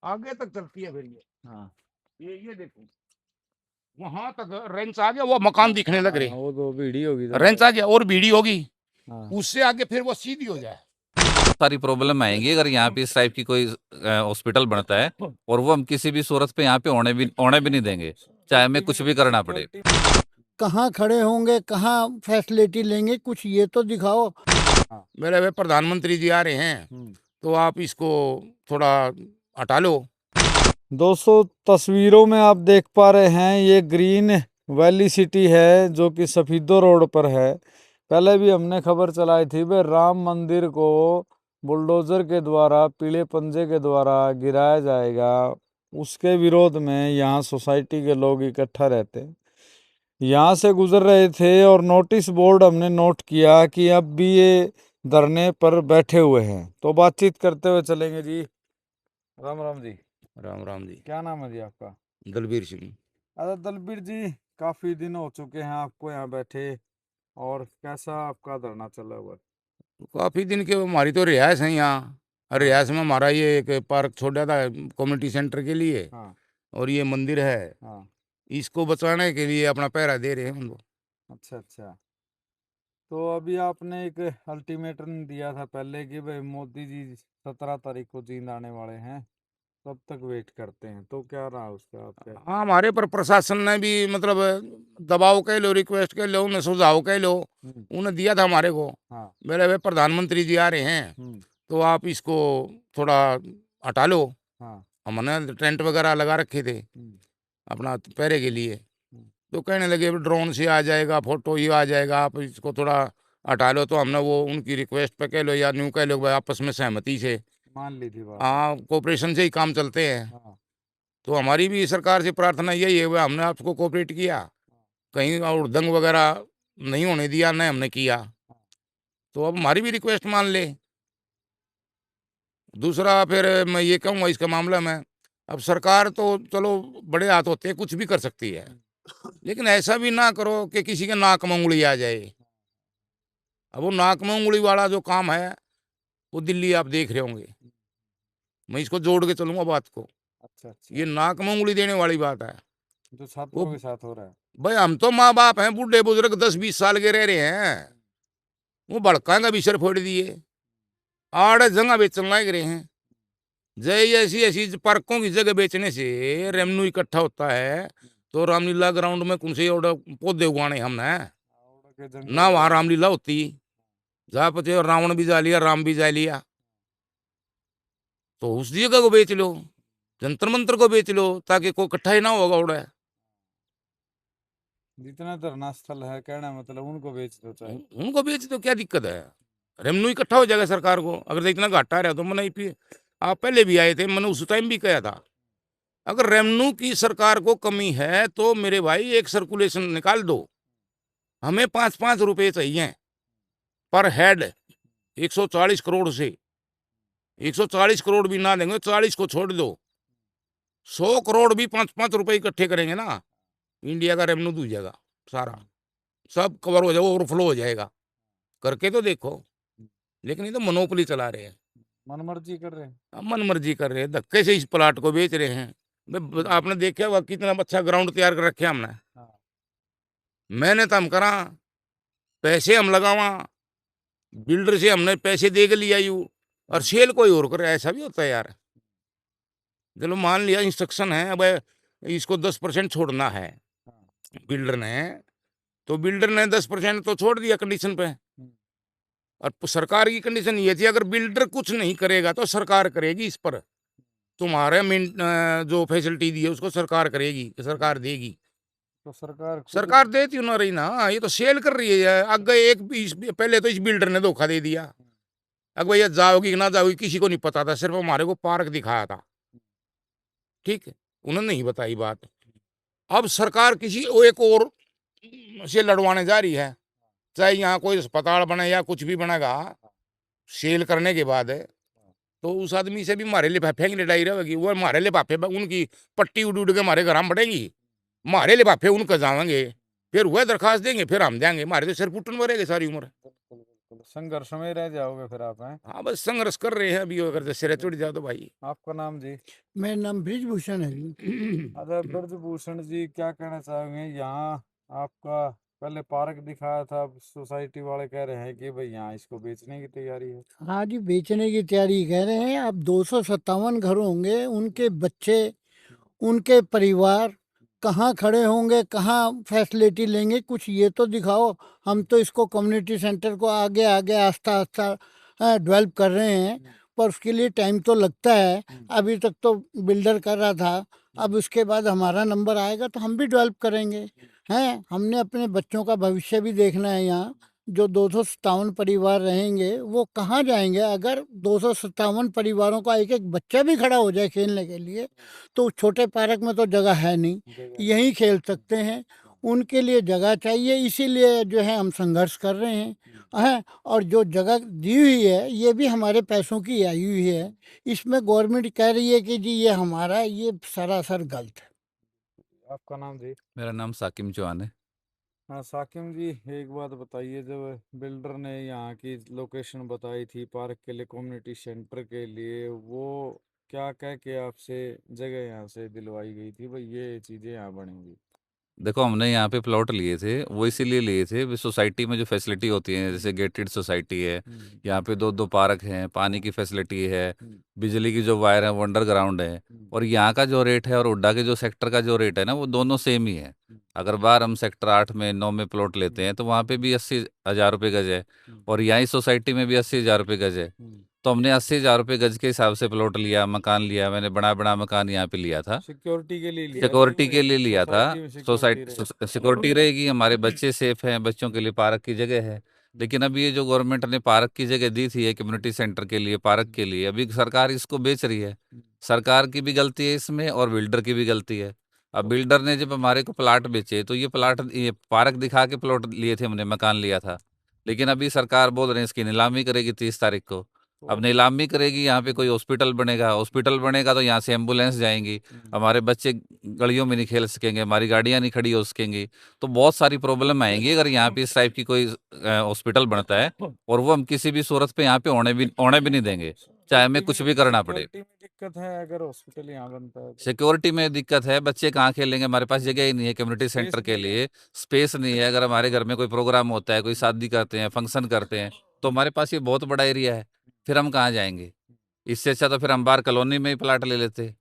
आगे तक चलती है फिर ये। हाँ ये देखो वहां तक रेंच आ गया, वो मकान दिखने लग रहे, वो तो भीड़ी होगी रेंच आ गया और भीड़ी होगी, हाँ उससे आगे फिर वो सीधी हो जाए। सारी प्रॉब्लम आएंगी अगर यहाँ पे इस टाइप की कोई हॉस्पिटल बनता है, और वो हम किसी भी सूरत पे यहाँ पे होने भी नहीं देंगे, चाहे हमें कुछ भी करना पड़े। कहाँ खड़े होंगे, कहाँ फैसिलिटी लेंगे, कुछ ये तो दिखाओ। मेरे वे प्रधानमंत्री जी आ रहे हैं, तो आप इसको थोड़ा हटा लो। दोस्तों तस्वीरों में आप देख पा रहे हैं ये ग्रीन वैली सिटी है जो कि सफीदो रोड पर है। पहले भी हमने खबर चलाई थी वे राम मंदिर को बुलडोजर के द्वारा, पीले पंजे के द्वारा गिराया जाएगा, उसके विरोध में यहाँ सोसाइटी के लोग इकट्ठा रहते हैं। यहाँ से गुजर रहे थे और नोटिस बोर्ड हमने नोट किया कि अब भी ये धरने पर बैठे हुए हैं, तो बातचीत करते हुए चलेंगे जी। राम राम जी। राम राम जी। क्या नाम है जी आपका? दलबीर सिंह। अरे दलबीर जी, काफी दिन हो चुके हैं आपको यहाँ बैठे, और कैसा आपका धरना चला हुआ है? काफी दिन के हमारी तो रिहायश है यहाँ, और रिहायश में हमारा ये एक पार्क छोड़ा था कम्युनिटी सेंटर के लिए, हाँ और ये मंदिर है, हाँ इसको बचाने के लिए अपना पहरा दे रहे हैं हम लोग। अच्छा अच्छा। तो अभी आपने एक अल्टीमेटम दिया था पहले कि भाई मोदी जी 17 तारीख को जींद आने वाले हैं, तब तक वेट करते हैं, तो क्या रहा उसका आपका? हाँ, हमारे पर प्रशासन ने भी मतलब दबाव कह लो, रिक्वेस्ट कह लो, उन्हें सुझाव कह लो, उन्हें दिया था हमारे को। हाँ मेरे वे प्रधानमंत्री जी आ रहे हैं, तो आप इसको थोड़ा हटा लो। हाँ हमने टेंट वगैरह लगा रखे थे अपना पहरे के लिए, तो कहने लगे ड्रोन से आ जाएगा, फोटो ही आ जाएगा, आप इसको थोड़ा हटा लो। तो हमने वो उनकी रिक्वेस्ट पे कह लो या न्यू कह लो, भाई आपस में सहमति से, मान ली थी बात। हाँ, कोऑपरेशन से ही काम चलते हैं। हाँ तो हमारी भी सरकार से प्रार्थना यही है, भाई हमने आपको कोऑपरेट किया, कहीं और दंग वगैरह नहीं होने दिया, नहीं हमने किया, तो अब हमारी भी रिक्वेस्ट मान ले। दूसरा फिर मैं ये कहूँगा इसका मामला में, अब सरकार तो चलो बड़े हाथ होते हैं, कुछ भी कर सकती है, लेकिन ऐसा भी ना करो कि किसी के नाक में उंगली आ जाए। अब वो नाक में उंगली वाला जो काम है वो दिल्ली आप देख रहे होंगे, मैं इसको जोड़ के चलूंगा बात को। अच्छा अच्छा। ये नाक में उंगली देने वाली बात है, जो छात्रों के साथ हो रहा है। भाई हम तो माँ बाप हैं, बूढ़े बुजुर्ग 10-20 साल के रह रहे हैं, वो भड़काएंगा भी सिर फोड़ दिए, आड़ जगह बेचने लग रहे हैं। जय ऐसी ऐसी पार्कों की जगह बेचने से रेवेन्यू इकट्ठा होता है, तो रामलीला ग्राउंड में कौन से पौधे उगाने हमने, ना वहां रामलीला होती, जहाँ पचे रावण भी जा लिया, राम भी जा लिया, तो उस जगह को बेच लो, जंतर मंतर को बेच लो, ताकि कोई इकट्ठा ही ना होगा उड़ा। जितना धरना स्थल है, कहना मतलब उनको बेच दो चाहे। उनको बेच दो, क्या दिक्कत है, रेवेन्यू इकट्ठा हो जाएगा सरकार को। अगर इतना घाटा रहा तो मैंने आप पहले भी आए थे, मैंने उस टाइम भी कहा था, अगर रेवेन्यू की सरकार को कमी है तो मेरे भाई एक सर्कुलेशन निकाल दो, हमें 5-5 रुपए चाहिए पर हेड, 140 करोड़ से, 140 करोड़ भी ना देंगे, 40 को छोड़ दो, 100 करोड़ भी 5-5 रुपए इकट्ठे करेंगे ना, इंडिया का रेवेन्यू दूध जाएगा सारा, सब कवर हो जाएगा, ओवरफ्लो हो जाएगा। करके तो देखो, लेकिन ये तो मोनोपोली चला रहे हैं, मनमर्जी कर रहे हैं। मन मर्जी कर रहे हैं, धक्के से इस प्लाट को बेच रहे हैं। आपने देखा हुआ कितना अच्छा ग्राउंड तैयार कर रखे हमने, मैंने तो हम करा, पैसे हम लगावा, बिल्डर से हमने पैसे दे के लिया यू, और सेल कोई और करे, ऐसा भी होता है यार। चलो मान लिया इंस्ट्रक्शन है, अब इसको 10% छोड़ना है बिल्डर ने, तो बिल्डर ने 10% तो छोड़ दिया कंडीशन पे, और सरकार की कंडीशन ये थी अगर बिल्डर कुछ नहीं करेगा तो सरकार करेगी, इस पर तुम्हारे जो फैसिलिटी दी है उसको सरकार करेगी, सरकार देगी। तो सरकार देती ना रही ना, ये तो सेल कर रही है। अगर पहले तो इस बिल्डर ने धोखा दे दिया, अगर भैया जाओगी कि ना जाओगी किसी को नहीं पता था, सिर्फ हमारे को पार्क दिखाया था, ठीक है, उन्होंने नहीं बताई बात। अब सरकार किसी एक और से लड़वाने जा रही है, चाहे यहाँ कोई अस्पताल बने या कुछ भी बनेगा सेल करने के बाद, तो उस आदमी से भी हमारे लिफाफे की लड़ाई रहेगी, वो हमारे लिफाफे उनकी पट्टी उड़ उड़ के हमारे घर में बढ़ेगी, हमारे लिफाफे उनके जाएंगे, फिर वह दरखास्त देंगे, फिर हम जाएंगे, हमारे तो सिर फुटन मरेंगे सारी उम्र। संघर्ष में रह जाओगे फिर आप हैं। हाँ बस संघर्ष कर रहे हैं अभी, अगर जैसे चढ़ जाओ तो भाई। आपका नाम जी? मेरा नाम बृजभूषण है जी। अच्छा ब्रजभूषण जी, क्या कहना चाहोगे यहाँ? आपका पहले पार्क दिखाया था, अब सोसाइटी वाले कह रहे हैं कि भाई यहाँ इसको बेचने की तैयारी है। हाँ जी, बेचने की तैयारी कह रहे हैं। अब 257 घर होंगे, उनके बच्चे, उनके परिवार कहाँ खड़े होंगे, कहाँ फैसिलिटी लेंगे, कुछ ये तो दिखाओ। हम तो इसको कम्युनिटी सेंटर को आगे आगे आस्ता आस्ता डेवलप कर रहे हैं, पर उसके लिए टाइम तो लगता है। अभी तक तो बिल्डर कर रहा था, अब उसके बाद हमारा नंबर आएगा तो हम भी डेवलप करेंगे। हैं, हमने अपने बच्चों का भविष्य भी देखना है। यहाँ जो 257 परिवार रहेंगे वो कहाँ जाएंगे? अगर 257 परिवारों का एक एक बच्चा भी खड़ा हो जाए खेलने के लिए, तो छोटे पार्क में तो जगह है नहीं, यहीं खेल सकते हैं। उनके लिए जगह चाहिए, इसीलिए जो है हम संघर्ष कर रहे हैं। और जो जगह दी हुई है ये भी हमारे पैसों की आई हुई है। इसमें गवर्नमेंट कह रही है कि जी ये हमारा है, ये सरासर गलत है। आपका नाम जी? मेरा नाम साकिम चौहान है। हाँ साकिम जी, एक बात बताइए, जब बिल्डर ने यहाँ की लोकेशन बताई थी पार्क के लिए, कम्युनिटी सेंटर के लिए, वो क्या कह के आपसे जगह यहाँ से दिलवाई गई थी भाई ये चीज़ें यहाँ बनेंगी? देखो, हमने यहाँ पे प्लॉट लिए थे, वो इसीलिए लिए थे भी सोसाइटी में जो फैसिलिटी होती है, जैसे गेटेड सोसाइटी है, यहाँ पे दो दो पार्क हैं, पानी की फैसिलिटी है, बिजली की जो वायर है वो अंडरग्राउंड है, और यहाँ का जो रेट है और हुड्डा के जो सेक्टर का जो रेट है ना, वो दोनों सेम ही है। अगर बाहर हम सेक्टर 8 में 9 में प्लॉट लेते हैं तो वहाँ पे भी 80,000 रुपये गज है, और यहाँ सोसाइटी में भी 80,000 रुपये गज है। तो हमने 80,000 रुपये गज के हिसाब से प्लॉट लिया, मकान लिया, मैंने बड़ा बड़ा मकान यहाँ पे लिया था, सिक्योरिटी के लिए लिया था सिक्योरिटी भाई? के लिए लिया था। सोसाइटी में सिक्योरिटी रहे। सिक्योरिटी रहेगी, हमारे बच्चे सेफ हैं, बच्चों के लिए पार्क की जगह है। लेकिन अभी ये जो गवर्नमेंट ने पार्क की जगह दी थी कम्युनिटी सेंटर के लिए, पार्क के लिए, अभी सरकार इसको बेच रही है। सरकार की भी गलती है इसमें और बिल्डर की भी गलती है। अब बिल्डर ने जब हमारे को प्लाट बेचे तो ये पार्क दिखा के प्लॉट लिए थे, हमने मकान लिया था। लेकिन अभी सरकार बोल रहे हैं इसकी नीलामी करेगी 30 तारीख को। अब नीलामी करेगी, यहाँ पे कोई हॉस्पिटल बनेगा, हॉस्पिटल बनेगा तो यहाँ से एम्बुलेंस जाएंगी, हमारे बच्चे गलियों में नहीं खेल सकेंगे, हमारी गाड़ियाँ नहीं खड़ी हो सकेंगी। तो बहुत सारी प्रॉब्लम आएंगी अगर यहाँ पे इस टाइप की कोई हॉस्पिटल बनता है, और वो हम किसी भी सूरत पे यहाँ पे होने भी नहीं देंगे, चाहे हमें कुछ भी करना पड़े। सिक्योरिटी में दिक्कत है अगर हॉस्पिटल यहाँ बनता है तो? सिक्योरिटी में दिक्कत है, बच्चे कहाँ खेलेंगे, हमारे पास जगह ही नहीं है कम्युनिटी सेंटर के लिए, स्पेस नहीं है। अगर हमारे घर में कोई प्रोग्राम होता है, कोई शादी करते हैं, फंक्शन करते हैं, तो हमारे पास ये बहुत बड़ा एरिया है, फिर हम कहाँ जाएंगे? इससे अच्छा तो फिर हम बाहर कॉलोनी में ही प्लाट ले लेते।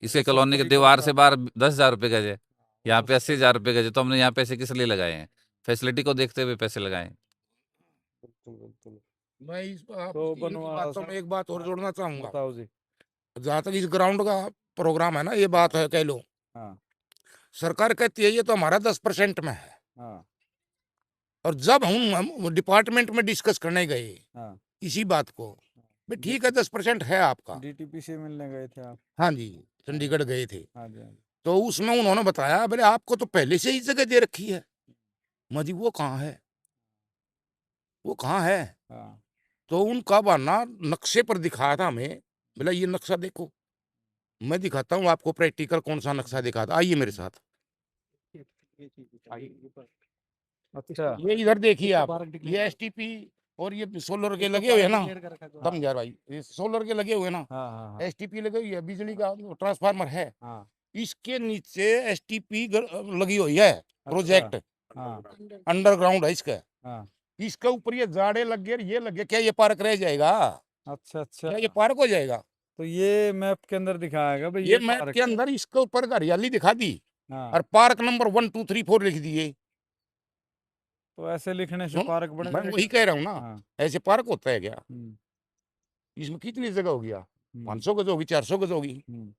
इसके कॉलोनी के दीवार से बाहर 10,000 रुपये गज है, यहाँ पे 80,000 रुपये गज है, तो हमने यहाँ पैसे किस लिए लगाए हैं? फैसिलिटी को देखते हुए पैसे लगाए हैं। बिल्कुल बिल्कुल। मैं तो इनकी बनवा बातों में एक बात और जोड़ना चाहूंगा। बताओ जी। जहाँ तक इस ग्राउंड का प्रोग्राम है ना, ये बात है कह लो, हाँ सरकार कहती है ये तो हमारा 10% में है, हाँ और जब हम डिपार्टमेंट में डिस्कस करने गए हाँ। इसी बात को, भाई ठीक है 10% है आपका। डीटीपी से मिलने गए थे आप? हाँ जी, चंडीगढ़ गए थे। हाँ जी हाँ जी। तो उसमें उन्होंने बताया बोले आपको तो पहले से ही जगह दे रखी है। मैं जी वो कहाँ है, वो कहाँ है? हाँ तो उनका बहाना नक्शे पर दिखाया था हमें, बोला ये नक्शा देखो। मैं दिखाता हूँ आपको प्रैक्टिकल कौन सा नक्शा दिखाता, आइए मेरे साथ। अच्छा। ये इधर देखिए आप, ये एसटीपी और ये सोलर के लगे हुए हैं ना, दम यार भाई, ये सोलर के लगे हुए हैं ना, हाँ हाँ हाँ एसटीपी लगी हुई है, बिजली का ट्रांसफार्मर है, हाँ। इसके नीचे एसटीपी लगी हुई है, प्रोजेक्ट हाँ अंडरग्राउंड है इसका। हाँ। इसके ऊपर ये जाड़े लग गए, ये लग गए, क्या ये पार्क रह जाएगा? अच्छा अच्छा। क्या ये पार्क हो जाएगा? तो ये मैप के अंदर दिखाएगा भाई ये मैप पार्क के है। अंदर इसके ऊपर हरियाली दिखा दी हाँ। और पार्क नंबर 1 2 3 4 लिख दिए। तो ऐसे लिखने से सुन, पार्क बन मैं जाएगा? वही कह रहा हूँ ना, हाँ। ऐसे पार्क होता है क्या? हम्म, इसमें कितनी जगह हो गया? हम्म, 500 गज होगी, 400 गज होगी, हम्म,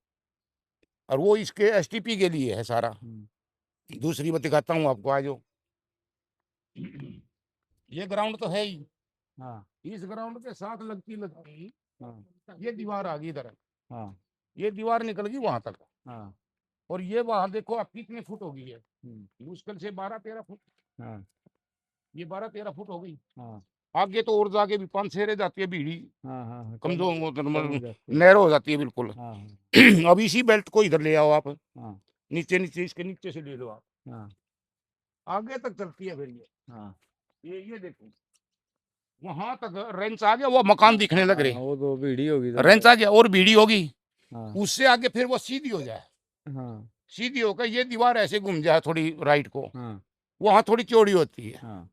और वो इसके एसटीपी के लिए है सारा। हम्म। दूसरी बात दिखाता हूँ आपको, आज ये ग्राउंड तो है ही, हाँ इस ग्राउंड के साथ लगती लगती हाँ ये दीवार आ गई इधर, हाँ ये दीवार निकल गई वहां तक, हाँ। और ये वहां देखो आप कितने फुट हो गई है, हम्म, मुश्किल से 12-13 फुट, हाँ ये 12-13 फुट हो गई। हाँ आगे तो और जाके भी 5-6 रह जाती है भीड़ी, हाँ हाँ हाँ। कमजोर कम हो जाती है। नैरो हो जाती है बिल्कुल। हाँ हाँ अब इसी बेल्ट को इधर ले आओ आप, हाँ नीचे नीचे इसके नीचे से ले लो आप, हाँ आगे तक चलती है फिर हाँ। ये देखो, वहां तक रेंच आ गया, वो मकान दिखने लग रहे, वो तो भीड़ी होगी रेंच आ गया और बीड़ी होगी, हाँ उससे आगे फिर वो सीधी हो जाए, हाँ सीधी होकर ये दीवार ऐसे घूम जाए थोड़ी राइट को, हाँ वहां थोड़ी चौड़ी होती है, हाँ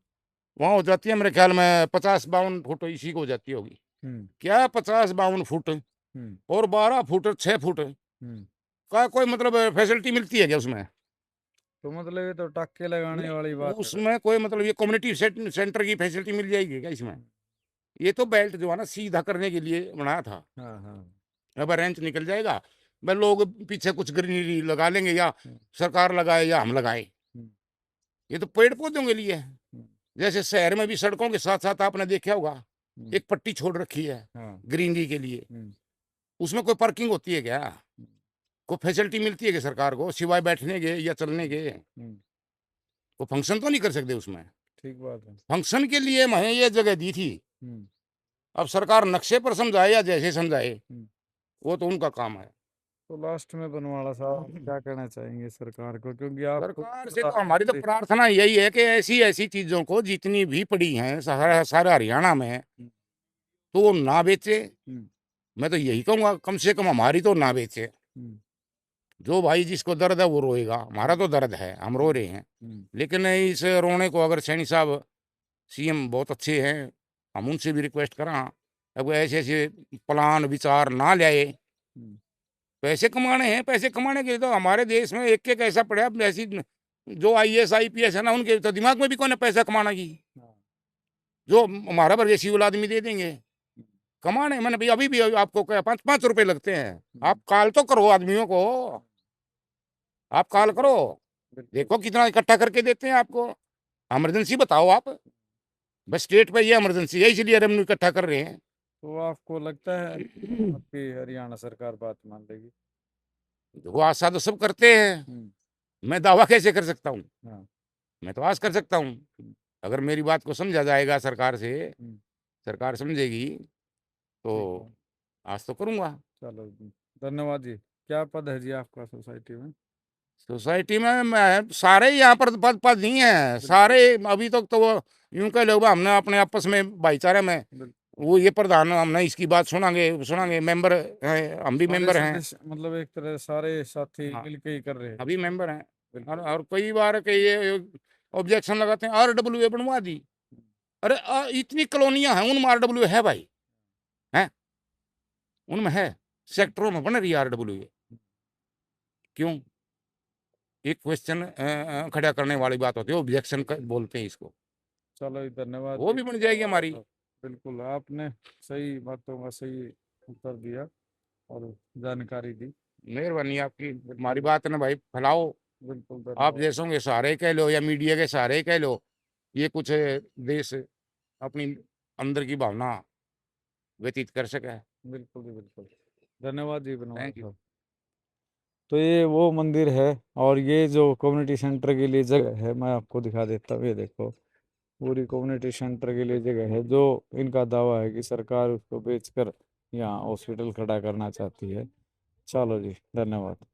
वहां हो जाती है मेरे ख्याल में 50-52 फुट इसी को हो जाती होगी, हम्म क्या 50-52 फुट हम्म और 12 फुट 6 फुट हम्म का कोई मतलब फैसिलिटी मिलती है क्या उसमें? तो मतलब ये तो टाके लगाने वाली बात है। उसमें कोई मतलब ये कम्युनिटी सेंटर की फैसिलिटी मिल जाएगी क्या इसमें? ये तो बेल्ट जो है ना सीधा करने के लिए बनाया था, हाँ हाँ अब रेंच निकल जाएगा, भाई लोग पीछे कुछ ग्रीनरी लगा लेंगे, या हम्म, सरकार लगाए या हम लगाए, हम्म, ये तो पेड़ पौधों के लिए है। हम्म, जैसे शहर में भी सड़कों के साथ साथ आपने देखा होगा हम्म, एक पट्टी छोड़ रखी है हाँ ग्रीनरी के लिए, हम्म, उसमें कोई पार्किंग होती है क्या? हम्म, कोई फैसिलिटी मिलती है कि सरकार को सिवाय बैठने के या चलने के? हम्म, कोई फंक्शन तो नहीं कर सकते उसमें? ठीक बात है। फंक्शन के लिए मैं ये जगह दी थी, हम्म, अब सरकार नक्शे पर समझाए या जैसे समझाए हम्म। वो तो उनका काम है। तो लास्ट में बनवाला साहब आप क्या कहना चाहेंगे सरकार को, क्योंकि आप खुद सरकार से तो हमारी तो प्रधानमंत्री। प्रार्थना यही है कि ऐसी ऐसी चीजों को जितनी भी पड़ी हैं सारा हरियाणा में, हम्म, तो वो ना बेचे। हम्म, मैं तो यही कहूंगा कम से कम हमारी तो ना बेचे। हम्म, जो भाई जिसको दर्द है वो रोएगा, हमारा तो दर्द है, हम रो हम्म, रहे हैं, हम्म, लेकिन इस रोने को अगर सैनी साहब सीएम बहुत अच्छे हैं, हम उनसे भी रिक्वेस्ट करा अब ऐसे ऐसे प्लान विचार ना लाए। हम्म, पैसे कमाने हैं, पैसे कमाने के लिए तो हमारे देश में एक एक ऐसा पड़ा है, ऐसी जो आईएएस आईपीएस है ना, उनके तो दिमाग में भी कौन है पैसा कमाना की, हाँ, जो हमारा पर जैसी आदमी दे देंगे कमाने। मैंने भाई अभी भी आपको क्या 5-5 रुपए लगते हैं, हम्म, आप कॉल तो करो आदमियों को, आप कॉल करो, बिल्कुल। देखो कितना इकट्ठा करके देते हैं आपको। इमरजेंसी बताओ आप, बस स्टेट पे ये इमरजेंसी है इसलिए रेवेन्यू इकट्ठा कर रहे हैं। तो आपको लगता है आपकी हरियाणा सरकार बात मान लेगी? वो आशा तो सब करते हैं, हम्म, मैं दावा कैसे कर सकता हूँ? हाँ, मैं तो आस कर सकता हूँ, हम्म, अगर मेरी बात को समझा जाएगा सरकार से, हम्म, सरकार समझेगी ठीक तो है। आज तो करूँगा। चलो जी, धन्यवाद जी। क्या पद है जी आपका सोसाइटी में? सोसाइटी में मैं सारे ही यहाँ पर पद पद नहीं है बिल्कुल सारे, अभी तक तो वो यूं कह लो हमने अपने आपस में भाईचारे में, बिल्कुल। वो ये प्रधान हमने इसकी बात सुनांगे सुनांगे, मेंबर हैं, हम भी सारे मेंबर हैं। सदस्य मतलब एक तरह सारे साथी हाँ मिलके ही कर रहे हैं। अभी मेंबर हैं। बिल्कुल। और कई बार के ये ऑब्जेक्शन लगाते हैं RWA बनवा दी, अरे इतनी कॉलोनियां हैं उनमें RWA है भाई, हैं उनमें है, सेक्टरों में बन रही है RWA, क्यों? एक क्वेश्चन खड़ा करने वाली बात होती है, ऑब्जेक्शन बोलते हैं इसको, चलो जी, धन्यवाद वो जी। भी बन जाएगी हमारी। बिल्कुल आपने सही बातों का सही उत्तर दिया और जानकारी दी। मेहरबानी आपकी, हमारी बात ना भाई फैलाओ, बिल्कुल आप धन्यवाद। जैसों के सहारे कह लो या मीडिया के सहारे कह लो, ये कुछ देश अपनी अंदर की भावना व्यतीत कर सके। बिल्कुल जी बिल्कुल। धन्यवाद जी बनवाल थैंक यू। साहब। तो ये वो मंदिर है और ये जो कम्युनिटी सेंटर के लिए जगह है, मैं आपको दिखा देता हूँ। ये देखो पूरी कम्युनिटी सेंटर के लिए जगह है, जो इनका दावा है कि सरकार उसको बेचकर यहाँ हॉस्पिटल खड़ा करना चाहती है। चलो जी, धन्यवाद।